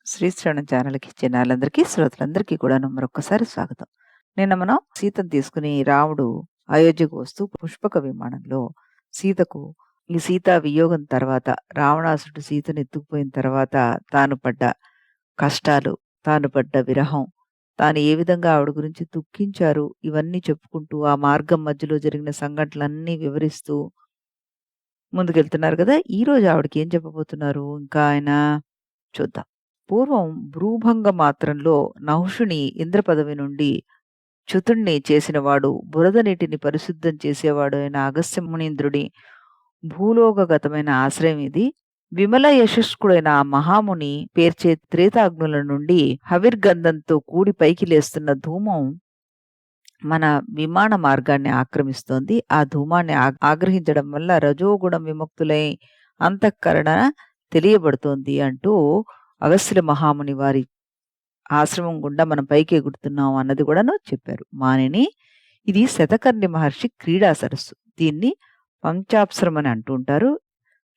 శ్రీశ్రవణం ఛానల్‌కి జనాలందరికీ, శ్రోతలందరికీ కూడాను మరొక్కసారి స్వాగతం. నిన్న మనం సీతను తీసుకొని రాముడు అయోధ్యకు వస్తూ పుష్పక విమానంలో సీతకు ఈ సీతా వియోగం తర్వాత రావణాసురుడు సీతను ఎత్తుకుపోయిన తర్వాత తాను పడ్డ కష్టాలు, తాను పడ్డ విరహం, తాను ఏ విధంగా ఆవిడ గురించి దుఃఖించారు ఇవన్నీ చెప్పుకుంటూ ఆ మార్గం మధ్యలో జరిగిన సంఘటనలన్నీ వివరిస్తూ ముందుకెళ్తున్నారు గదా! ఈరోజు ఆవిడకి ఏం చెప్పబోతున్నారు ఇంకా ఆయన చూద్దాం. పూర్వం భ్రూభంగ మాత్రంలో నహుషుని ఇంద్ర పదవి నుండి చ్యుతుణ్ణి చేసినవాడు, బురద నీటిని పరిశుద్ధం చేసేవాడు అయిన అగస్త్య మునీంద్రుడి భూలోకగతమైన ఆశ్రయం ఇది. విమల యశస్కుడైన ఆ మహాముని పేర్చే త్రేతాగ్నుల నుండి హవిర్గంధంతో కూడి పైకి లేస్తున్న ధూమం మన విమాన మార్గాన్ని ఆక్రమిస్తోంది. ఆ ధూమాన్ని ఆగ్రహించడం వల్ల రజోగుణం విముక్తులై అంతఃకరణ తెలియబడుతోంది అంటూ అగస్త్య మహాముని వారి ఆశ్రమం గుండా మనం పైకి ఎగురుతున్నాం అన్నది కూడాను చెప్పారు. మానిని ఇది శతకర్ణి మహర్షి క్రీడా సరస్సు. దీన్ని పంచాప్సరం అని అంటూ ఉంటారు.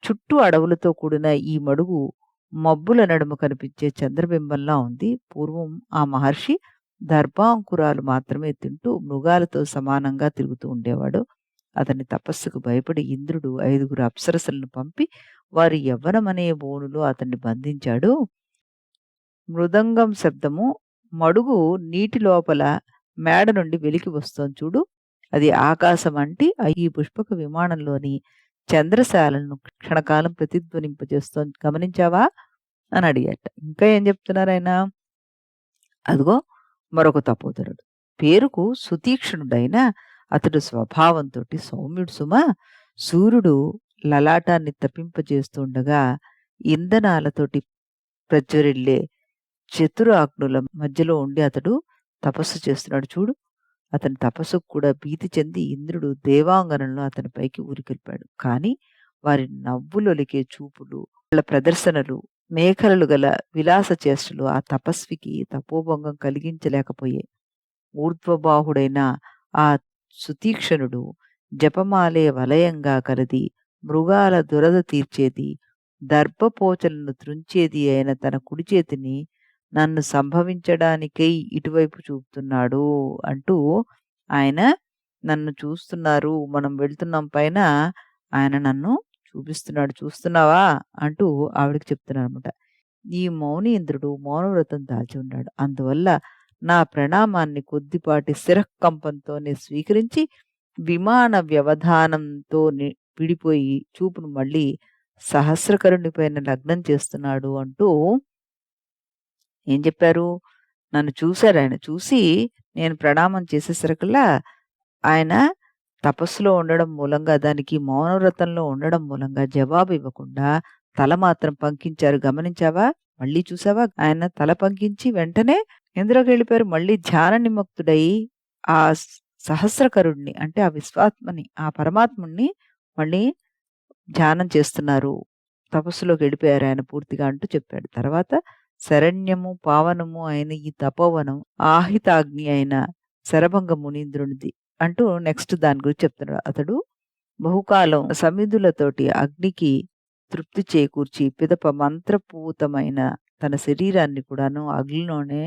చుట్టూ అడవులతో కూడిన ఈ మడుగు మబ్బుల నడుమ కనిపించే చంద్రబింబంలా ఉంది. పూర్వం ఆ మహర్షి దర్భాంకురాలు మాత్రమే తింటూ మృగాలతో సమానంగా తిరుగుతూ ఉండేవాడు. అతని తపస్సుకు భయపడి ఇంద్రుడు 5 అప్సరసలను పంపి వారి యవ్వనమనే బోనులో అతన్ని బంధించాడు. మృదంగం శబ్దము మడుగు నీటి లోపల మేడ నుండి వెలికి వస్తోంది చూడు. అది ఆకాశం అంటి ఈ పుష్పక విమానంలోని చంద్రశాలను క్షణకాలం ప్రతిధ్వనింపజేస్తోంది గమనించావా అని అడిగాట. ఇంకా ఏం చెప్తున్నారాయన? అదిగో మరొక తపోధరుడు. పేరుకు సుతీక్ష్ణుడైన అతడు స్వభావంతోటి సౌమ్యుడు సుమ. సూర్యుడు లలాటాన్ని తప్పింపజేస్తుండగా ఇంధనాలతోటి ప్రజ్వరిల్లే చతురాగ్నుల మధ్యలో ఉండి అతడు తపస్సు చేస్తున్నాడు చూడు. అతని తపస్సుకు కూడా భీతి చెంది ఇంద్రుడు దేవాంగనంలో అతని పైకి ఊరికెళ్ళిపాడు. కానీ వారి నవ్వులొలికే చూపులు, వాళ్ళ ప్రదర్శనలు, మేఖలలు గల విలాస చేష్టలు ఆ తపస్వికి తపోభంగం కలిగించలేకపోయాయి. ఊర్ధ్వబాహుడైన ఆ సుతీక్షణుడు జపమాలే వలయంగా కలది, మృగాల దురద తీర్చేది, దర్భపోచలను త్రుంచేది అయిన తన కుడి చేతిని నన్ను సంభవించడానికై ఇటువైపు చూపుతున్నాడు అంటూ ఆయన నన్ను చూస్తున్నారు, మనం వెళ్తున్నాం పైన, ఆయన నన్ను చూపిస్తున్నాడు చూస్తున్నావా అంటూ ఆవిడకి చెప్తున్నాడు అనమాట. ఈ మౌని ఇంద్రుడు మౌనవ్రతం దాల్చి ఉన్నాడు. అందువల్ల నా ప్రణామాన్ని కొద్దిపాటి శిరఃకంపంతోనే స్వీకరించి విమాన వ్యవధానంతో విడిపోయి చూపును మళ్ళీ సహస్రకరుణి పైన లగ్నం చేస్తున్నాడు అంటూ ఏం చెప్పారు? నన్ను చూశారాయన. చూసి నేను ప్రణామం చేసేసరికల్లా ఆయన తపస్సులో ఉండడం మూలంగా, దానికి మౌనవ్రతంలో ఉండడం మూలంగా జవాబు ఇవ్వకుండా తల మాత్రం పంకించారు. గమనించావా? మళ్ళీ చూసావా? ఆయన తల పంకించి వెంటనే ఎందులోకి వెళ్ళిపోయారు? మళ్ళీ ధ్యాన నిమగ్నుడై ఆ సహస్రకరుణ్ణి అంటే ఆ విశ్వాత్మని, ఆ పరమాత్ముణ్ణి మళ్ళీ ధ్యానం చేస్తున్నారు. తపస్సులోకి వెళ్ళిపోయారు ఆయన పూర్తిగా అంటూ చెప్పాడు. తర్వాత శరణ్యము పావనము అయిన ఈ తపోవనం ఆహితాగ్ని అయిన శరభంగ మునీంద్రునిది అంటూ నెక్స్ట్ దాని గురించి చెప్తున్నాడు. అతడు బహుకాలం సమిధులతోటి అగ్నికి తృప్తి చేకూర్చి పిదప మంత్రపూతమైన తన శరీరాన్ని కూడాను అగ్నిలోనే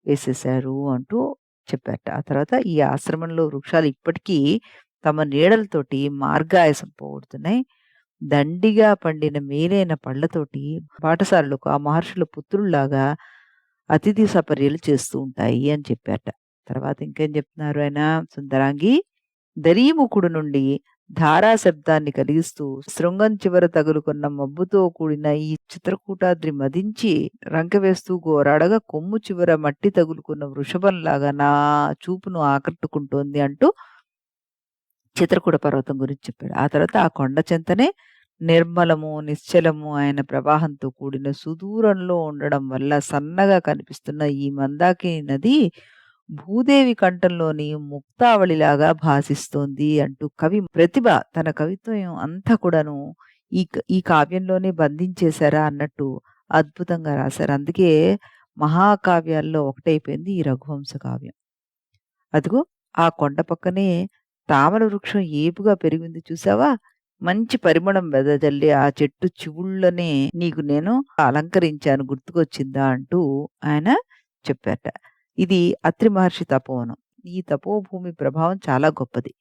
వేసేశారు అంటూ చెప్పారట. ఆ తర్వాత ఈ ఆశ్రమంలో వృక్షాలు ఇప్పటికీ తమ నీడలతోటి మార్గాయసం పోగొడుతున్నాయి. దండిగా పండిన మేలైన పళ్ళతోటి పాఠశాలలకు ఆ మహర్షుల పుత్రుల్లాగా అతిథి సపర్యలు చేస్తూ ఉంటాయి అని చెప్పారట. తర్వాత ఇంకేం చెప్తున్నారు ఆయన? సుందరాంగి దరీముఖుడు నుండి ధారా శబ్దాన్ని కలిగిస్తూ శృంగం చివర తగులుకున్న మబ్బుతో కూడిన ఈ చిత్రకూటాద్రి మదించి రంకెవేస్తూ గోరాడగా కొమ్ము చివర మట్టి తగులుకున్న వృషభంలాగా నా చూపును ఆకట్టుకుంటోంది అంటూ చిత్రకూట పర్వతం గురించి చెప్పాడు. ఆ తర్వాత ఆ కొండ చెంతనే నిర్మలము నిశ్చలము ఆయన ప్రవాహంతో కూడిన సుదూరంలో ఉండడం వల్ల సన్నగా కనిపిస్తున్న ఈ మందాకిని నది భూదేవి కంఠంలోని ముక్తావళిలాగా భాసిస్తోంది అంటూ కవి ప్రతిభ తన కవిత్వం అంతా కూడాను ఈ కావ్యంలోనే బంధించేశారా అన్నట్టు అద్భుతంగా రాశారు. అందుకే మహాకావ్యాల్లో ఒకటైపోయింది ఈ రఘువంశ కావ్యం. అదిగో ఆ కొండ పక్కనే తామర వృక్షం ఏపుగా పెరిగింది చూసావా? మంచి పరిమళం వెదజల్లి ఆ చెట్టు చివుళ్ళనే నీకు నేను అలంకరించాను గుర్తుకొచ్చిందా అంటూ ఆయన చెప్పారట. ఇది అత్రి మహర్షి తపోవనం. ఈ తపోభూమి ప్రభావం చాలా గొప్పది.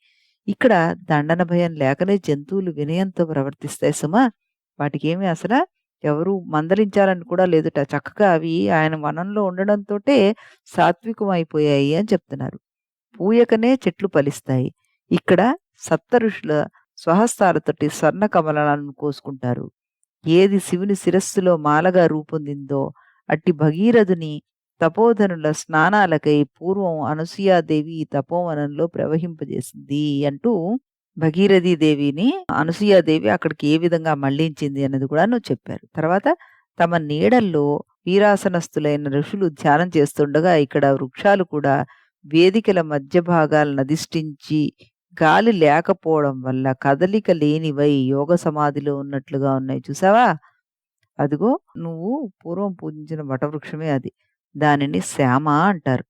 ఇక్కడ దండన భయం లేకనే జంతువులు వినయంతో ప్రవర్తిస్తాయి సుమా! వాటికేమి ఎవరు మందలించాలని కూడా లేదుట. చక్కగా అవి ఆయన వనంలో ఉండడంతోటే సాత్వికం అయిపోయాయి అని చెప్తున్నారు. పూయకనే చెట్లు ఫలిస్తాయి. ఇక్కడ సప్త ఋషుల స్వహస్తాలతోటి స్వర్ణ కమలాలను కోసుకుంటారు. ఏది శివుని శిరస్సులో మాలగా రూపొందిందో అట్టి భగీరథుని తపోధనుల స్నానాలకై పూర్వం అనసూయాదేవి ఈ తపోవనంలో ప్రవహింపజేసింది అంటూ భగీరథీ దేవిని అనసూయాదేవి అక్కడికి ఏ విధంగా మళ్లించింది అన్నది కూడాను చెప్పారు. తర్వాత తమ నీడల్లో వీరాసనస్థులైన ఋషులు ధ్యానం చేస్తుండగా ఇక్కడ వృక్షాలు కూడా వేదికల మధ్య భాగాలను అధిష్ఠించి గాలి లేకపోవడం వల్ల కదలిక లేనివై యోగ సమాధిలో ఉన్నట్లుగా ఉన్నాయి చూసావా? అదిగో నువ్వు పూర్వం పూజించిన వటవృక్షమే అది. దానిని శ్యామ అంటారు.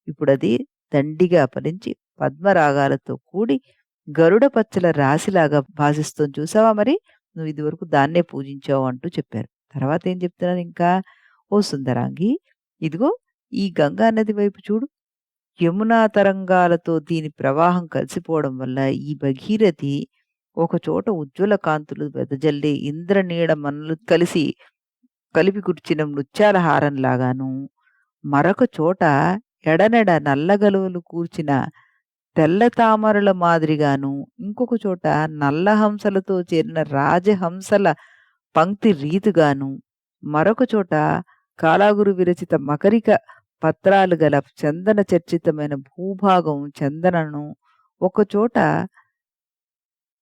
ఇప్పుడది దండిగా ఫలించి పద్మరాగాలతో కూడి గరుడ పచ్చల రాశిలాగా భాసిస్తోంది చూసావా మరి? నువ్వు ఇదివరకు దాన్నే పూజించావు అంటూ చెప్పారు. తర్వాత ఏం చెప్తున్నారు ఇంకా? ఓ సుందరాంగి, ఇదిగో ఈ గంగా నది వైపు చూడు. యమునా తరంగాలతో దీని ప్రవాహం కలిసిపోవడం వల్ల ఈ భగీరథి ఒకచోట ఉజ్వల కాంతులు వెదజల్లి ఇంద్రనీడ మనులు కలిపి కూర్చిన ముత్యాల హారంలాగాను, మరొక చోట ఎడనెడ నల్లగలువలు కూర్చిన తెల్ల తామరల మాదిరిగాను, ఇంకొక చోట నల్ల హంసలతో చేరిన రాజహంసల పంక్తి రీతిగాను, మరొక చోట కాలాగురు విరచిత మకరిక పత్రాలు గల చందన చర్చితమైన భూభాగం చందనను, ఒకచోట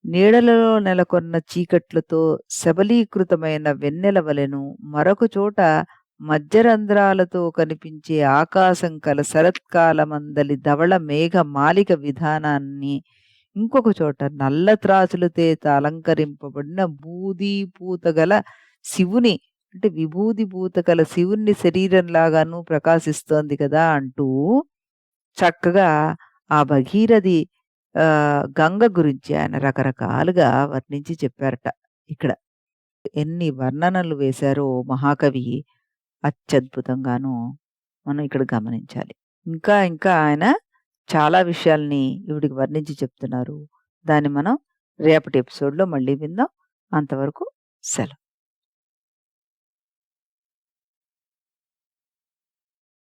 నీడలలో నెలకొన్న చీకట్లతో సబలీకృతమైన వెన్నెల వలెను, మరొక చోట మధ్యరంధ్రాలతో కనిపించే ఆకాశం కల శరత్కాలమందలి ధవళ మేఘ మాలిక విధానాన్ని, ఇంకొక చోట నల్ల త్రాచులతో అలంకరింపబడిన బూదీపూత గల శివుని అంటే విభూది పూత గల శివుని శరీరంలాగాను ప్రకాశిస్తోంది కదా అంటూ చక్కగా ఆ భగీరథి గంగ గురించి ఆయన రకరకాలుగా వర్ణించి చెప్పారట. ఇక్కడ ఎన్ని వర్ణనలు వేశారో మహాకవి అత్యద్భుతంగాను మనం ఇక్కడ గమనించాలి. ఇంకా ఇంకా ఆయన చాలా విషయాల్ని ఈవిడికి వర్ణించి చెప్తున్నారు. దాన్ని మనం రేపటి ఎపిసోడ్‌లో మళ్ళీ విందాం. అంతవరకు సెలవు.